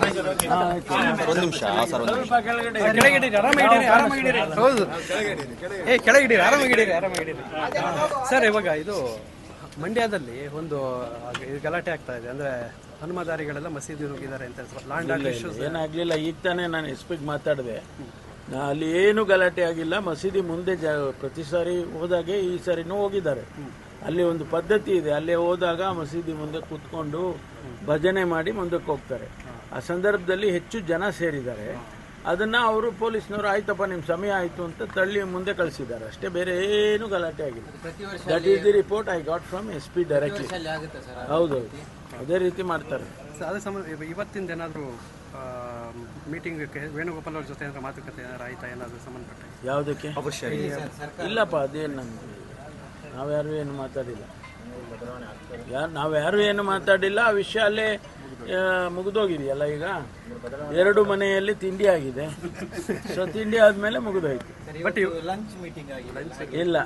ಒಂದು ನಿಮಿಷ ಸರ್, ಇವಾಗ ಇದು ಮಂಡ್ಯದಲ್ಲಿ ಒಂದು ಗಲಾಟೆ ಆಗ್ತಾ ಇದೆ. ಅಂದ್ರೆ ಹನುಮದಾರಿಗಳೆಲ್ಲ ಮಸೀದಿ ನುಗ್ಗಿದ್ದಾರೆ ಅಂತ ಏನಾಗ್ಲಿಲ್ಲ. ಈಗ ತಾನೇ ನಾನು ಎಸ್ಪಿಗೆ ಮಾತಾಡಿದೆ, ಅಲ್ಲಿ ಏನು ಗಲಾಟೆ ಆಗಿಲ್ಲ. ಮಸೀದಿ ಮುಂದೆ ಪ್ರತಿ ಸಾರಿ ಹೋದಾಗೆ ಈ ಸಾರಿನೂ ಹೋಗಿದ್ದಾರೆ. ಅಲ್ಲಿ ಒಂದು ಪದ್ಧತಿ ಇದೆ, ಅಲ್ಲೇ ಹೋದಾಗ ಮಸೀದಿ ಮುಂದೆ ಕೂತ್ಕೊಂಡು ಭಜನೆ ಮಾಡಿ ಮುಂದಕ್ಕೆ ಹೋಗ್ತಾರೆ. ಆ ಸಂದರ್ಭದಲ್ಲಿ ಹೆಚ್ಚು ಜನ ಸೇರಿದ್ದಾರೆ. ಅದನ್ನ ಅವರು ಪೊಲೀಸ್ನವರು ಆಯ್ತಪ್ಪ ನಿಮ್ಮ ಸಮಯ ಆಯ್ತು ಅಂತ ತಳ್ಳಿ ಮುಂದೆ ಕಳಿಸಿದ್ದಾರೆ ಅಷ್ಟೇ, ಬೇರೆ ಏನು ಗಲಾಟೆ ಆಗಿಲ್ಲ. That is the report I got from SP directly. ಹೌದೌದು, ಅದೇ ರೀತಿ ಮಾಡ್ತಾರೆ. ಇವತ್ತಿಂದ ಏನಾದರೂ ಮೀಟಿಂಗ್ ವೇಣುಗೋಪಾಲ್ ಅವ್ರ ಜೊತೆ ಏನಾದ್ರು ಮಾತುಕತೆ ಏನಾದ್ರು ಆಯ್ತಾ? ಏನಾದರೂ ಸಂಬಂಧಪಟ್ಟ ಯಾವುದಕ್ಕೆ? ಇಲ್ಲಪ್ಪ, ಅದೇನು ನಮ್ಗೆ ನಾವ್ಯಾರು ಏನು ಮಾತಾಡಿಲ್ಲ. ನಾವ್ಯಾರು ಏನು ಮಾತಾಡಿಲ್ಲ. ಆ ವಿಷಯ ಅಲ್ಲೇ ಮುಗಿದೋಗಿದೆಯಲ್ಲ. ಈಗ 2 ಮನೆಯಲ್ಲಿ ತಿಂಡಿ ಆಗಿದೆ. ಸೊ ತಿಂಡಿ ಆದ್ಮೇಲೆ ಮುಗಿದೋಯ್ತು. ಬಟ್ ಲಂಚ್ ಮೀಟಿಂಗ್ ಇಲ್ಲ,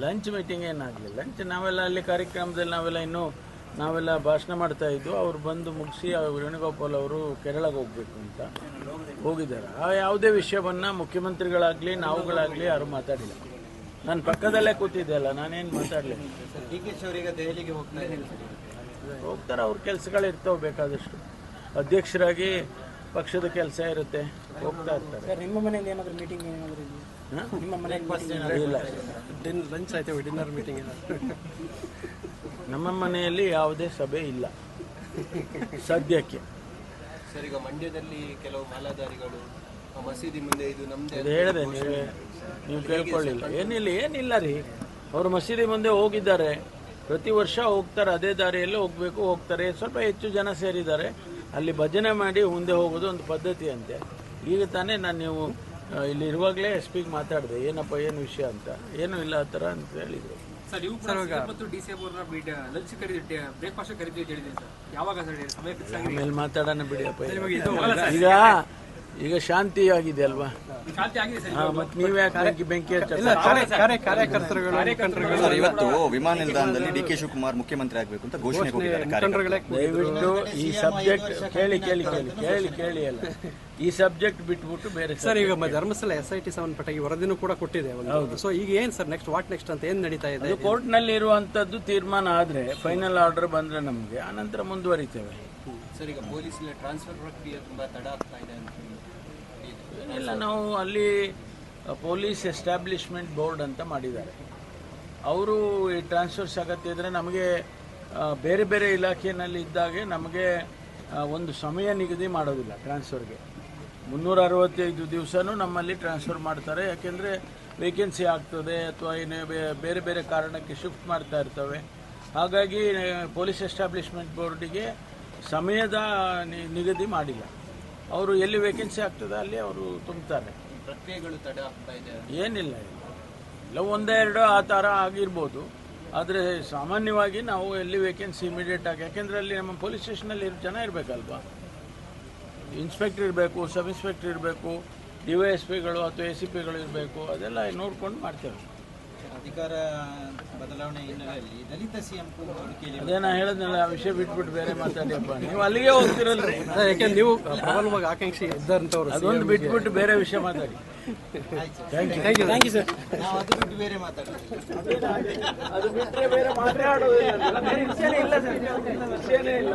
ಲಂಚ್ ಮೀಟಿಂಗ್ ಏನಾಗಲಿಲ್ಲ. ಲಂಚ್ ನಾವೆಲ್ಲ ಅಲ್ಲಿ ಕಾರ್ಯಕ್ರಮದಲ್ಲಿ ನಾವೆಲ್ಲ ಭಾಷಣ ಮಾಡ್ತಾ ಇದ್ವು. ಅವ್ರು ಬಂದು ಮುಗಿಸಿ ವೇಣುಗೋಪಾಲ್ ಅವರು ಕೇರಳಕ್ಕೆ ಹೋಗ್ಬೇಕು ಅಂತ ಹೋಗಿದ್ದಾರೆ. ಆ ಯಾವುದೇ ವಿಷಯವನ್ನ ಮುಖ್ಯಮಂತ್ರಿಗಳಾಗ್ಲಿ ನಾವುಗಳಾಗ್ಲಿ ಯಾರು ಮಾತಾಡಿಲ್ಲ. ನಾನು ಪಕ್ಕದಲ್ಲೇ ಕೂತಿದ್ದೆ ಅಲ್ಲ, ನಾನೇನು ಮಾತಾಡಲಿಲ್ಲ. ಹೋಗ್ತಾರೆ, ಅವ್ರ ಕೆಲಸಗಳಿರ್ತಾವೆ ಬೇಕಾದಷ್ಟು. ಅಧ್ಯಕ್ಷರಾಗಿ ಪಕ್ಷದ ಕೆಲಸ ಇರುತ್ತೆ, ಹೋಗ್ತಾ ಇರ್ತಾರೆ. ನಿಮ್ಮ ಮನೆಯಲ್ಲಿ ಏನಾದರೂ ಮೀಟಿಂಗ್ ಏನಾದರೂ ಇಲ್ಲ? ಲಂಚ್ ಆಯ್ತು, ಡಿನ್ನರ್ ಮೀಟಿಂಗ್ ಇಲ್ಲ. ನಮ್ಮ ಮನೆಯಲ್ಲಿ ಯಾವುದೇ ಸಭೆ ಇಲ್ಲ ಸದ್ಯಕ್ಕೆ. ಸರ್, ಈಗ ಮಂಡ್ಯದಲ್ಲಿ ಕೆಲವು ಮಾಲಾಧಾರಿಗಳು ಮಸೀದಿ ಮುಂದೆ ಇದು ನಮ್ದು ಹೇಳಿದೆ, ನೀವು ಕೇಳ್ಕೊಳ್ಳಿಲ್ಲ. ಏನಿಲ್ಲ ರೀ, ಅವರು ಮಸೀದಿ ಮುಂದೆ ಹೋಗಿದ್ದಾರೆ. ಪ್ರತಿ ವರ್ಷ ಹೋಗ್ತಾರೆ, ಅದೇ ದಾರಿಯಲ್ಲಿ ಹೋಗ್ತಾರೆ. ಸ್ವಲ್ಪ ಹೆಚ್ಚು ಜನ ಸೇರಿದ್ದಾರೆ. ಅಲ್ಲಿ ಭಜನೆ ಮಾಡಿ ಮುಂದೆ ಹೋಗೋದು ಒಂದು ಪದ್ಧತಿ ಅಂತೆ. ಈಗ ತಾನೇ ನೀವು ಇಲ್ಲಿ ಇರುವಾಗಲೇ SPಗೆ ಮಾತಾಡಿದೆ, ಏನಪ್ಪ ಏನು ವಿಷಯ ಅಂತ. ಏನೂ ಇಲ್ಲ ಆ ಥರ ಅಂತ ಹೇಳಿದರು. ಆಮೇಲೆ ಮಾತಾಡೋಣ ಬಿಡಿಯಪ್ಪ. ಈಗ ಶಾಂತಿ ಆಗಿದೆ ಅಲ್ವಾ? ಮತ್ತೆ ನೀವೇ ಯಾಕೆ ಬೆಂಕಿ ಕಾರ್ಯಕರ್ತರುಗಳು ಇವತ್ತು ವಿಮಾನ ನಿಲ್ದಾಣದಲ್ಲಿ DK ಶಿವಕುಮಾರ್ ಮುಖ್ಯಮಂತ್ರಿ ಆಗಬೇಕು ಅಂತ ಘೋಷಣೆ ಕೊಟ್ಟಿದ್ದಾರೆ. ದಯವಿಟ್ಟು ಈ ಸಬ್ಜೆಕ್ಟ್ ಕೇಳಿ ಅಲ್ಲ, ಈ ಸಬ್ಜೆಕ್ಟ್ ಬಿಟ್ಬಿಟ್ಟು ಬೇರೆ. ಸರ್, ಈಗ ಧರ್ಮಸ್ಥಳ SIT ಸಂಬಂಧಪಟ್ಟ ಈ ವರದಿನೂ ಕೂಡ ಕೊಟ್ಟಿದೆ. ಸೊ ಈಗ ಏನ್ ಸರ್ ವಾಟ್ ನೆಕ್ಸ್ಟ್ ಅಂತ ಏನ್ ನಡೀತಾ ಇದೆ? ಕೋರ್ಟ್ ನಲ್ಲಿ ಇರುವಂತದ್ದು ತೀರ್ಮಾನ ಆದ್ರೆ, ಫೈನಲ್ ಆರ್ಡರ್ ಬಂದ್ರೆ ನಮ್ಗೆ ಆನಂತರ ಮುಂದುವರಿತೇವೆ. ಸರ್, ಈಗ ಪೊಲೀಸ್ ಟ್ರಾನ್ಸ್ಫರ್ ಪ್ರಕ್ರಿಯೆ ತುಂಬಾ ತಡ ಆಗ್ತಾ ಇದೆ ಅಂತ ಇಲ್ಲ, ನಾವು ಅಲ್ಲಿ ಪೊಲೀಸ್ ಎಸ್ಟಾಬ್ಲಿಷ್ಮೆಂಟ್ ಬೋರ್ಡ್ ಅಂತ ಮಾಡಿದ್ದಾರೆ. ಅವರು ಈ ಟ್ರಾನ್ಸ್ಫರ್ಸ್ ಅಗತ್ಯ ಇದ್ರೆ ನಮಗೆ ಬೇರೆ ಬೇರೆ ಇಲಾಖೆಯಲ್ಲಿ ಇದ್ದಾಗೆ ನಮಗೆ ಒಂದು ಸಮಯ ನಿಗದಿ ಮಾಡೋದಿಲ್ಲ ಟ್ರಾನ್ಸ್ಫರ್ಗೆ. 365 ದಿವಸನೂ ನಮ್ಮಲ್ಲಿ ಟ್ರಾನ್ಸ್ಫರ್ ಮಾಡ್ತಾರೆ. ಯಾಕೆಂದರೆ ವೇಕೆನ್ಸಿ ಆಗ್ತದೆ ಅಥವಾ ಏನೇ ಬೇರೆ ಬೇರೆ ಕಾರಣಕ್ಕೆ ಶಿಫ್ಟ್ ಮಾಡ್ತಾ ಇರ್ತವೆ. ಹಾಗಾಗಿ ಪೊಲೀಸ್ ಎಸ್ಟಾಬ್ಲಿಷ್ಮೆಂಟ್ ಬೋರ್ಡಿಗೆ ಸಮಯದ ನಿಗದಿ ಮಾಡಿಲ್ಲ. ಅವರು ಎಲ್ಲಿ ವೇಕೆನ್ಸಿ ಆಗ್ತದೆ ಅಲ್ಲಿ ಅವರು ತುಂಬ್ತಾರೆ. ಪ್ರಕ್ರಿಯೆಗಳು ತಡ ಆಗ್ತಾ ಇದೆ? ಏನಿಲ್ಲ, ಇಲ್ಲ 1-2 ಆ ಥರ ಆಗಿರ್ಬೋದು. ಆದರೆ ಸಾಮಾನ್ಯವಾಗಿ ನಾವು ಎಲ್ಲಿ ವೇಕೆನ್ಸಿ ಇಮಿಡಿಯೇಟ್ ಆಗಿ, ಯಾಕೆಂದರೆ ಅಲ್ಲಿ ನಮ್ಮ ಪೊಲೀಸ್ ಸ್ಟೇಷನಲ್ಲಿ ಜನ ಇರಬೇಕಲ್ವಾ. ಇನ್ಸ್ಪೆಕ್ಟರ್ ಇರಬೇಕು, ಸಬ್ ಇನ್ಸ್ಪೆಕ್ಟರ್ ಇರಬೇಕು, DYSPಗಳು ಅಥವಾ ACPಗಳು ಇರಬೇಕು. ಅದೆಲ್ಲ ನೋಡ್ಕೊಂಡು ಮಾಡ್ತೇವೆ. ಅಧಿಕಾರ ಬದಲಾವಣೆ ಹಿನ್ನೆಲೆಯಲ್ಲಿ ದಲಿತ CM ಅದೇನಾ ಹೇಳಿದ್ನಲ್ಲ, ಆ ವಿಷಯ ಬಿಟ್ಬಿಟ್ಟು ಬೇರೆ ಮಾತಾಡಿಯಪ್ಪ. ನೀವು ಅಲ್ಲಿಗೆ ಹೋಗ್ತಿರಲ್ರಿ, ಯಾಕೆಂದ್ರೆ ನೀವು ಪ್ರಬಲವಾಗಿ ಆಕಾಂಕ್ಷಿ ಇದ್ದಂಥವ್ರು. ಅದೊಂದು ಬಿಟ್ಬಿಟ್ಟು ಬೇರೆ ವಿಷಯ ಮಾತಾಡಿ. Thank you sir. ಅದು ಬಿಟ್ಟು ಬೇರೆ ಮಾತಾಡೋದು, ಅದು ಬಿಟ್ಟರೆ ಬೇರೆ ಮಾತಾಡೋದಿಲ್ಲ. ವಿಷಯನೇ ಇಲ್ಲ ಸರ್, ವಿಷಯನೇ ಇಲ್ಲ.